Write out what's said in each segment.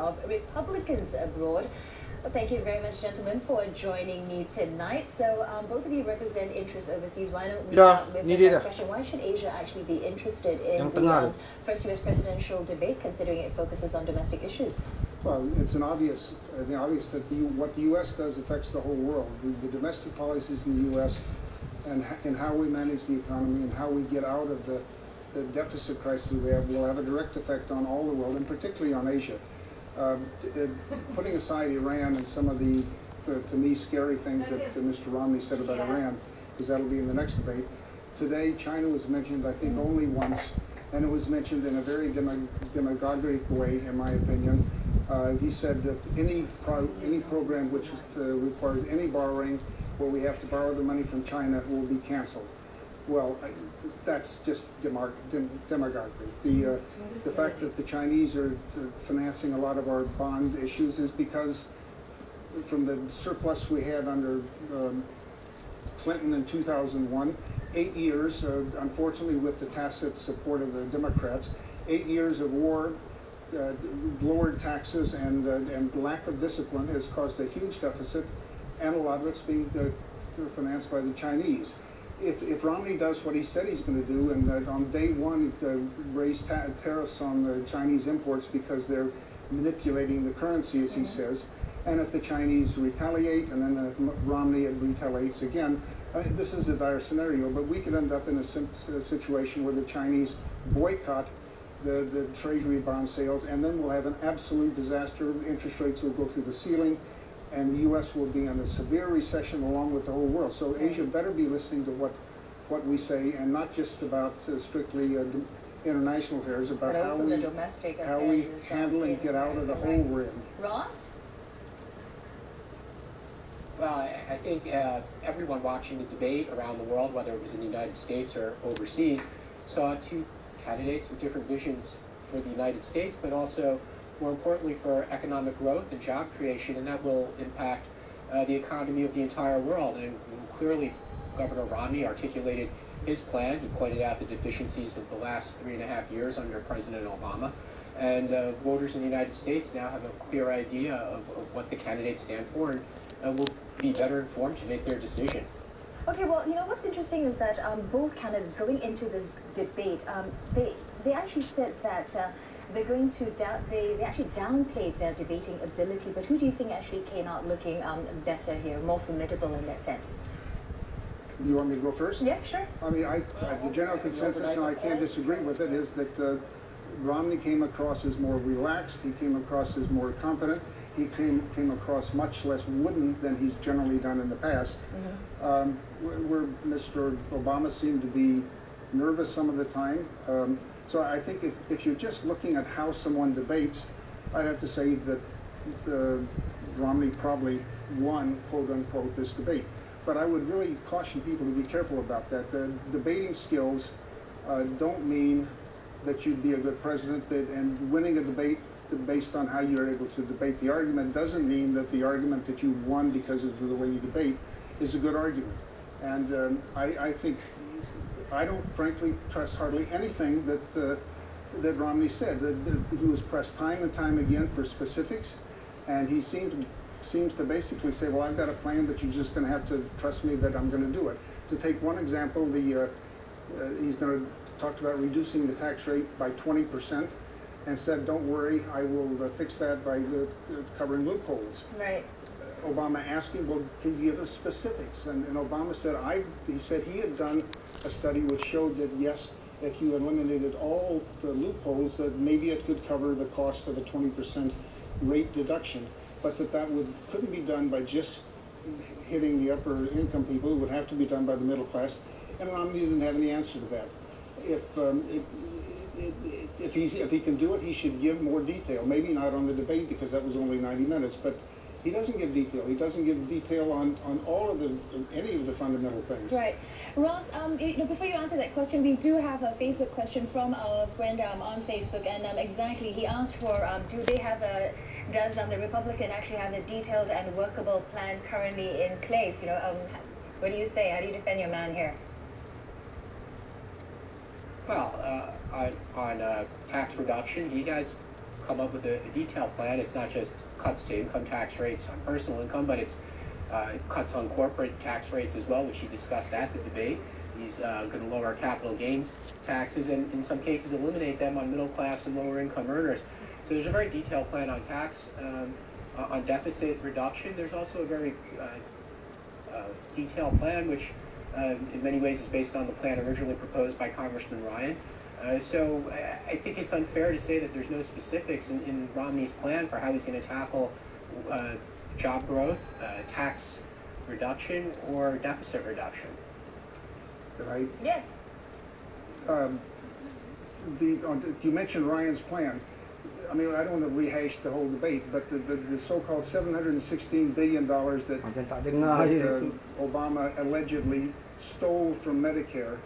of Republicans abroad. Well, thank you very much, gentlemen, for joining me tonight. So both of you represent interests overseas. Why don't we start with the first question? Why should Asia actually be interested in the first U.S. presidential debate, considering it focuses on domestic issues? Well, it's the obvious that what the U.S. does affects the whole world. The domestic policies in the U.S. and how we manage the economy and how we get out of the deficit crisis we have will have a direct effect on all the world, and particularly on Asia. Putting aside Iran and some of the, to me, scary things that Mr. Romney said about Iran, because that'll be in the next debate. Today, China was mentioned, I think, only once, and it was mentioned in a very demagogic way, in my opinion. He said that any program which requires any borrowing, where we have to borrow the money from China, will be canceled. Well, that's just demagoguery. The fact that the Chinese are financing a lot of our bond issues is because from the surplus we had under Clinton in 2001, 8 years, unfortunately with the tacit support of the Democrats, 8 years of war, lowered taxes, and lack of discipline has caused a huge deficit, and a lot of it's being financed by the Chinese. If Romney does what he said he's going to do, and on day one raise tariffs on the Chinese imports because they're manipulating the currency, as he says, and if the Chinese retaliate and then Romney retaliates again, this is a dire scenario, but we could end up in a situation where the Chinese boycott the Treasury bond sales, and then we'll have an absolute disaster. Interest rates will go through the ceiling, and the U.S. will be in a severe recession along with the whole world. So Asia better be listening to what we say, and not just about strictly international affairs, about how we handle and get out of the hole we're in. Ross? Well, I think everyone watching the debate around the world, whether it was in the United States or overseas, saw two candidates with different visions for the United States, but also, more importantly, for economic growth and job creation, and that will impact the economy of the entire world. And clearly, Governor Romney articulated his plan. He pointed out the deficiencies of the last 3.5 years under President Obama. And voters in the United States now have a clear idea of what the candidates stand for, and will be better informed to make their decision. Okay, well, you know, what's interesting is that both candidates going into this debate, they actually said that they're going to they actually downplayed their debating ability. But who do you think actually came out looking better here, more formidable in that sense? You want me to go first? Yeah, sure. I mean, the general consensus, and I can't disagree with it, is that Romney came across as more relaxed. He came across as more competent. He came across much less wooden than he's generally done in the past. Where Mr. Obama seemed to be nervous some of the time. So I think if you're just looking at how someone debates, I'd have to say that Romney probably won, quote unquote, this debate. But I would really caution people to be careful about that. The debating skills don't mean that you'd be a good president, and winning a debate based on how you're able to debate the argument doesn't mean that the argument that you won because of the way you debate is a good argument. And I think, I don't frankly trust hardly anything that Romney said. He was pressed time and time again for specifics, and he seems to basically say, well, I've got a plan, but you're just going to have to trust me that I'm going to do it. To take one example, he's going to talk about reducing the tax rate by 20%, and said, don't worry, I will fix that by covering loopholes. Right. Obama asked him, well, can you give us specifics? And Obama said, he said he had done a study which showed that, yes, if you eliminated all the loopholes, that maybe it could cover the cost of a 20% rate deduction, but that couldn't be done by just hitting the upper income people. It would have to be done by the middle class, and Romney didn't have any answer to that. If he can do it, he should give more detail. Maybe not on the debate, because that was only 90 minutes, but he doesn't give detail. He doesn't give detail on any of the fundamental things. Right. Ross, before you answer that question, we do have a Facebook question from our friend on Facebook, and exactly, he asked for, does the Republican actually have a detailed and workable plan currently in place? What do you say? How do you defend your man here? Well, on tax reduction, he has come up with a detailed plan. It's not just cuts to income tax rates on personal income, but it's cuts on corporate tax rates as well, which he discussed at the debate. He's going to lower capital gains taxes and in some cases eliminate them on middle class and lower income earners. So there's a very detailed plan on tax, on deficit reduction. There's also a very detailed plan which in many ways is based on the plan originally proposed by Congressman Ryan. So I think it's unfair to say that there's no specifics in Romney's plan for how he's going to tackle job growth, tax reduction, or deficit reduction. Right? Yeah. You mentioned Ryan's plan. I mean, I don't want to rehash the whole debate, but the so-called $716 billion that Obama allegedly stole from Medicare,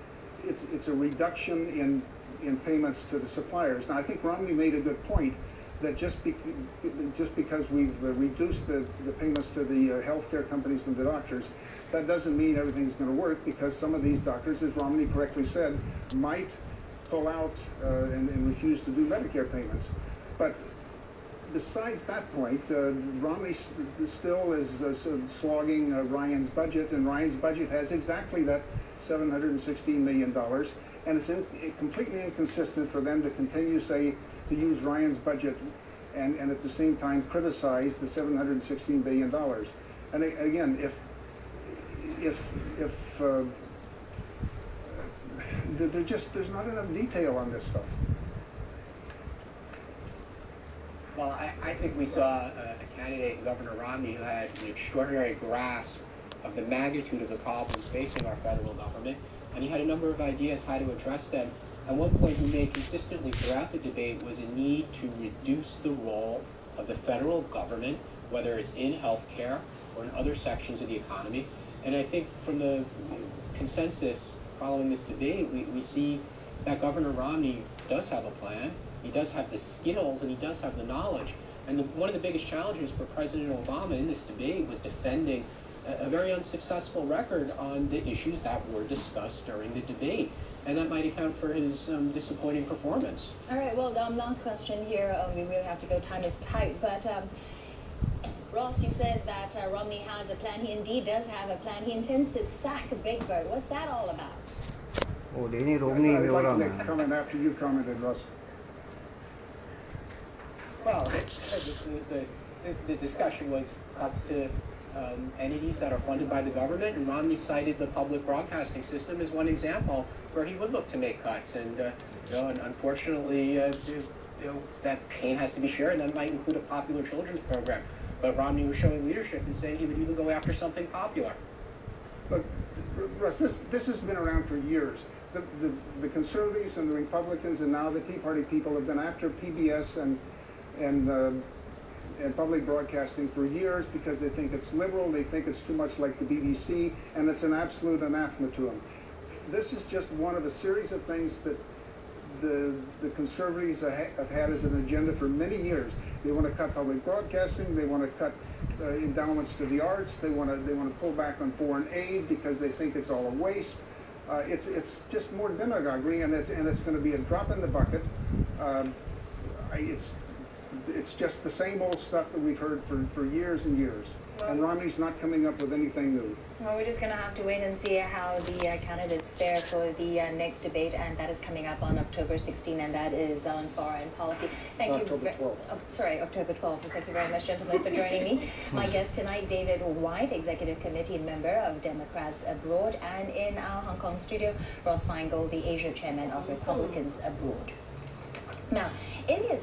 it's a reduction in payments to the suppliers. Now, I think Romney made a good point that just because we've reduced the payments to the healthcare companies and the doctors, that doesn't mean everything's going to work, because some of these doctors, as Romney correctly said, might pull out and refuse to do Medicare payments. But besides that point, Romney still is slogging Ryan's budget, and Ryan's budget has exactly that $716 million, and it's completely inconsistent for them to continue, say, to use Ryan's budget and at the same time criticize the $716 billion. And again, there's not enough detail on this stuff. Well, I think we saw a candidate, Governor Romney, who had an extraordinary grasp of the magnitude of the problems facing our federal government, and he had a number of ideas how to address them. And one point he made consistently throughout the debate was a need to reduce the role of the federal government, whether it's in healthcare or in other sections of the economy. And I think from the consensus following this debate, we see that Governor Romney does have a plan. He does have the skills, and he does have the knowledge. And one of the biggest challenges for President Obama in this debate was defending a very unsuccessful record on the issues that were discussed during the debate. And that might account for his disappointing performance. All right, well, last question here. We really have to go. Time is tight. But Ross, you said that Romney has a plan. He indeed does have a plan. He intends to sack Big Bird. What's that all about? Oh, I'd like to comment after you've commented, Russ. Well, the discussion was cuts to entities that are funded by the government, and Romney cited the public broadcasting system as one example where he would look to make cuts. And unfortunately, that pain has to be shared, and that might include a popular children's program. But Romney was showing leadership and saying he would even go after something popular. Look, Russ, this has been around for years. The conservatives and the Republicans and now the Tea Party people have been after PBS and public broadcasting for years because they think it's liberal, they think it's too much like the BBC, and it's an absolute anathema to them. This is just one of a series of things that the conservatives have had as an agenda for many years. They want to cut public broadcasting, they want to cut endowments to the arts, they want to pull back on foreign aid because they think it's all a waste. It's just more demagoguery, and it's going to be a drop in the bucket. It's just the same old stuff that we've heard for years and years. Well, and Romney's not coming up with anything new. Well, we're just going to have to wait and see how the candidates fare for the next debate, and that is coming up on October 16, and that is on foreign policy. Thank you. October 12th. Sorry, October 12th. Thank you very much, gentlemen, for joining me. My guest tonight, David White, Executive Committee member of Democrats Abroad, and in our Hong Kong studio, Ross Feingold, the Asia Chairman of Republicans Abroad. Now, India's